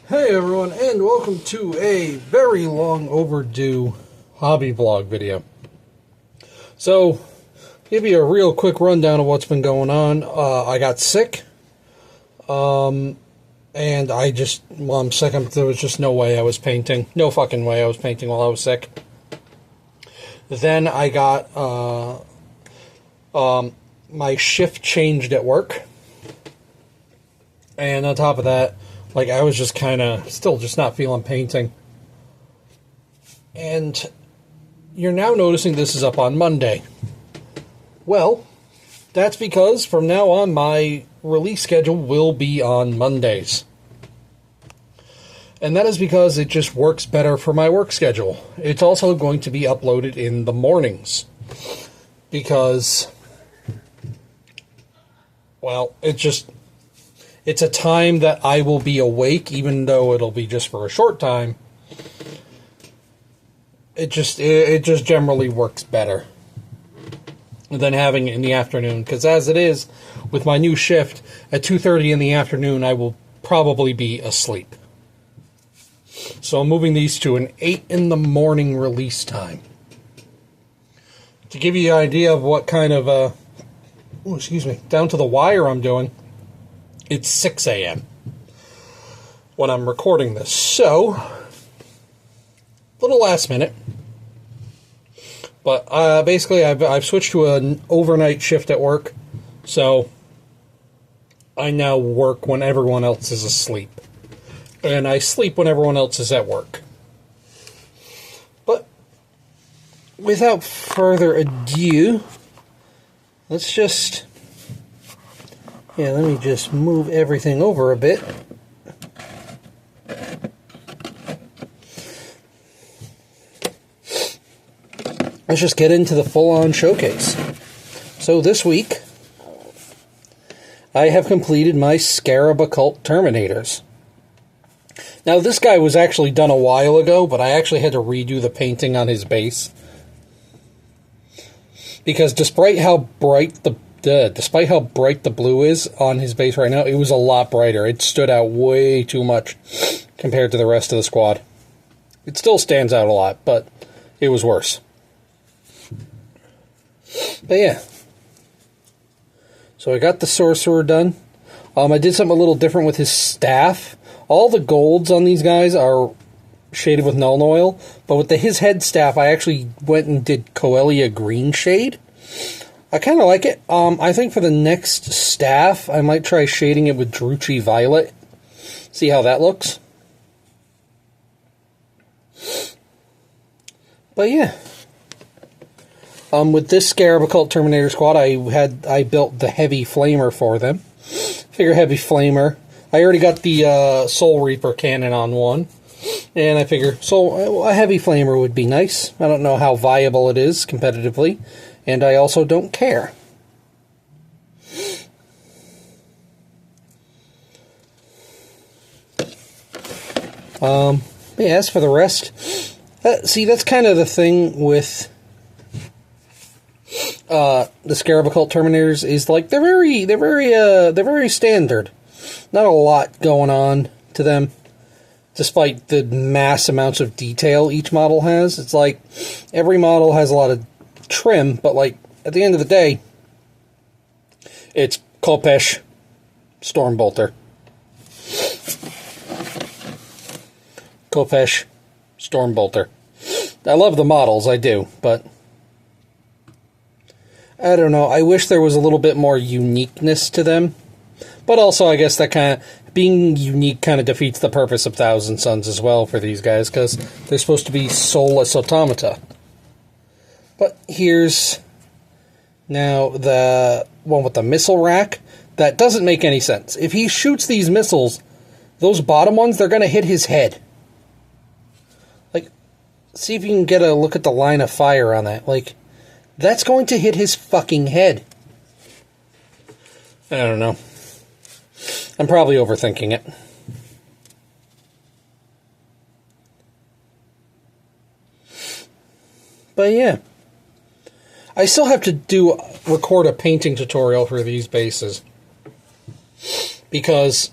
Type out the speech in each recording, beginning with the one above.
Hey everyone, and welcome to a very long overdue hobby vlog video. So, give you a real quick rundown of what's been going on. I got sick, and I'm sick. There was just no way I was painting. No fucking way I was painting while I was sick. Then I got, my shift changed at work. And on top of that, I was just kind of still just not feeling painting. And you're now noticing this is up on Monday. Well, that's because from now on my release schedule will be on Mondays. And that is because it just works better for my work schedule. It's also going to be uploaded in the mornings. Because, well, it's a time that I will be awake, even though it'll be just for a short time. It just generally works better than having it in the afternoon. Because as it is, with my new shift, at 2:30 in the afternoon, I will probably be asleep. So I'm moving these to an 8 in the morning release time. To give you an idea of what kind of, down to the wire I'm doing, it's 6 a.m. when I'm recording this. So, a little last minute. But basically, I've switched to an overnight shift at work. So, I now work when everyone else is asleep. And I sleep when everyone else is at work. But, without further ado, let me just move everything over a bit. Let's just get into the full-on showcase. So this week, I have completed my Scarab Occult Terminators. Now this guy was actually done a while ago, but I actually had to redo the painting on his base. Because despite how bright the blue is on his base right now, it was a lot brighter. It stood out way too much compared to the rest of the squad. It still stands out a lot, but it was worse. But yeah. So I got the sorcerer done. I did something a little different with his staff. All the golds on these guys are shaded with Nuln Oil, but with his head staff, I actually went and did Coelia green shade. I kind of like it. I think for the next staff, I might try shading it with Druchii Violet. See how that looks. But yeah. With this Scarab Occult Terminator squad, I built the Heavy Flamer for them. Figure Heavy Flamer. I already got the Soul Reaper cannon on one. And I figure a Heavy Flamer would be nice. I don't know how viable it is competitively. And I also don't care. Yeah, as for the rest, see, that's kind of the thing with the Scarab Occult Terminators is they're very standard. Not a lot going on to them, despite the mass amounts of detail each model has. It's like every model has a lot of trim, but at the end of the day, it's Khopesh, Stormbolter. Khopesh, Stormbolter. I love the models, I do, but I don't know. I wish there was a little bit more uniqueness to them. But also, I guess that kind of being unique kind of defeats the purpose of Thousand Suns as well for these guys, because they're supposed to be soulless automata. But here's now the one with the missile rack. That doesn't make any sense. If he shoots these missiles, those bottom ones, they're going to hit his head. See if you can get a look at the line of fire on that. That's going to hit his fucking head. I don't know. I'm probably overthinking it. But yeah. I still have to record a painting tutorial for these bases. Because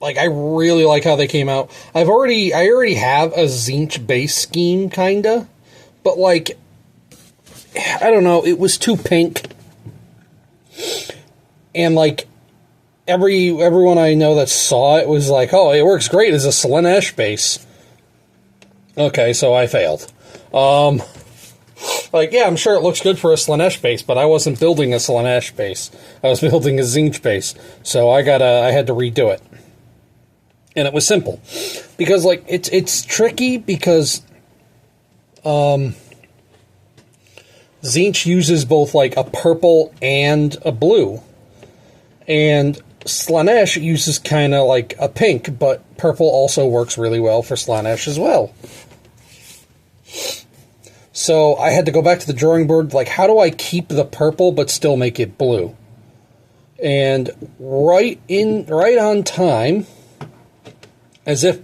Like, I really like how they came out. I already have a Zinch base scheme, kinda. But, like, I don't know, it was too pink. And, like, everyone I know that saw it was like, oh, it works great as a Slaanesh base. Okay, so I failed. Like, yeah, I'm sure it looks good for a Slaanesh base, but I wasn't building a Slaanesh base. I was building a Zinch base. So I had to redo it. And it was simple. Because, like, it's tricky because Zinch uses both, like, a purple and a blue. And Slaanesh uses kind of like a pink, but purple also works really well for Slaanesh as well. So I had to go back to the drawing board, like, how do I keep the purple but still make it blue? And right on time, as if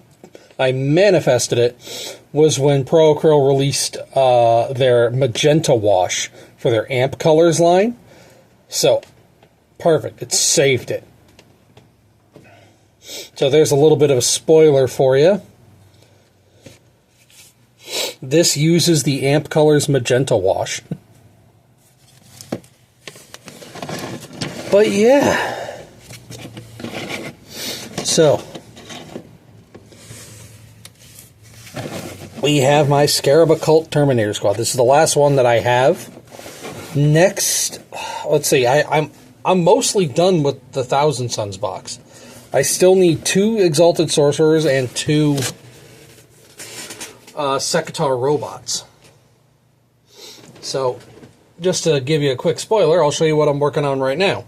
I manifested it, was when Pro Acryl released their magenta wash for their Amp Colors line. So, perfect. It saved it. So there's a little bit of a spoiler for you. This uses the Amp Colors magenta wash. But yeah. So, we have my Scarab Occult Terminator squad. This is the last one that I have. Next, let's see, I'm mostly done with the Thousand Suns box. I still need 2 Exalted Sorcerers and 2 Sekitar robots. So, just to give you a quick spoiler, I'll show you what I'm working on right now.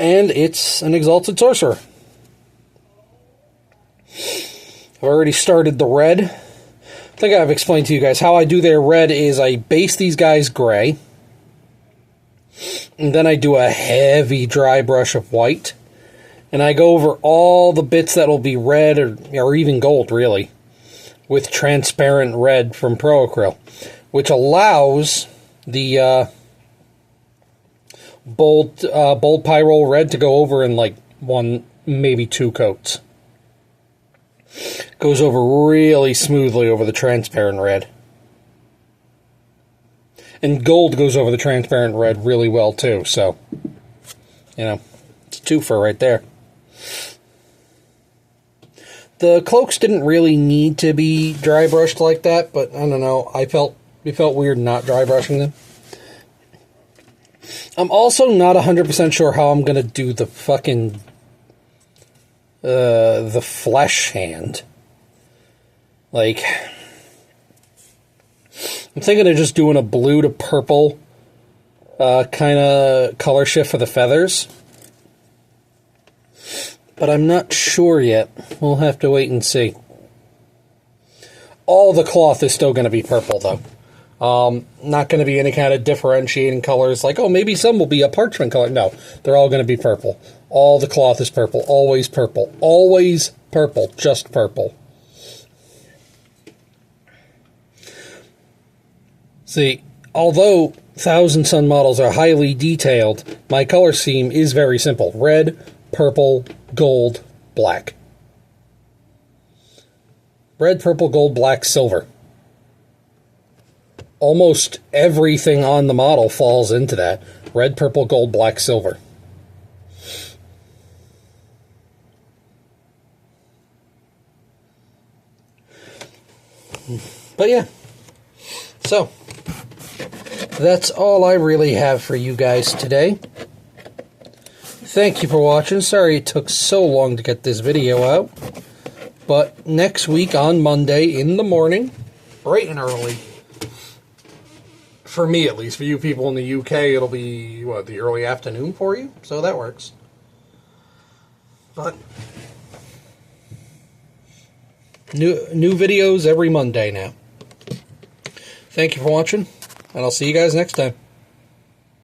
And it's an Exalted Sorcerer. I've already started the red. I think I've explained to you guys how I do their red is I base these guys gray. And then I do a heavy dry brush of white. And I go over all the bits that'll be red or even gold, really, with transparent red from Pro Acryl, which allows the bold Pyrol red to go over in like 1, maybe 2 coats. Goes over really smoothly over the transparent red. And gold goes over the transparent red really well too, so, you know, it's a twofer right there. The cloaks didn't really need to be dry brushed like that, but I don't know, it felt weird not dry brushing them. I'm also not 100% sure how I'm gonna do the fucking the flesh hand. Like, I'm thinking of just doing a blue to purple kind of color shift for the feathers. But I'm not sure yet. We'll have to wait and see. All the cloth is still going to be purple, though. Not going to be any kind of differentiating colors like, oh, maybe some will be a parchment color. No, they're all going to be purple. All the cloth is purple. Always purple. Always purple. Just purple. See, although Thousand Sun models are highly detailed, my color scheme is very simple. Red, purple, gold, black. Red, purple, gold, black, silver. Almost everything on the model falls into that. Red, purple, gold, black, silver. But yeah. So, that's all I really have for you guys today. Thank you for watching. Sorry it took so long to get this video out. But next week on Monday in the morning, bright and early, for me at least, for you people in the UK, it'll be, what, the early afternoon for you? So that works. But new videos every Monday now. Thank you for watching, and I'll see you guys next time.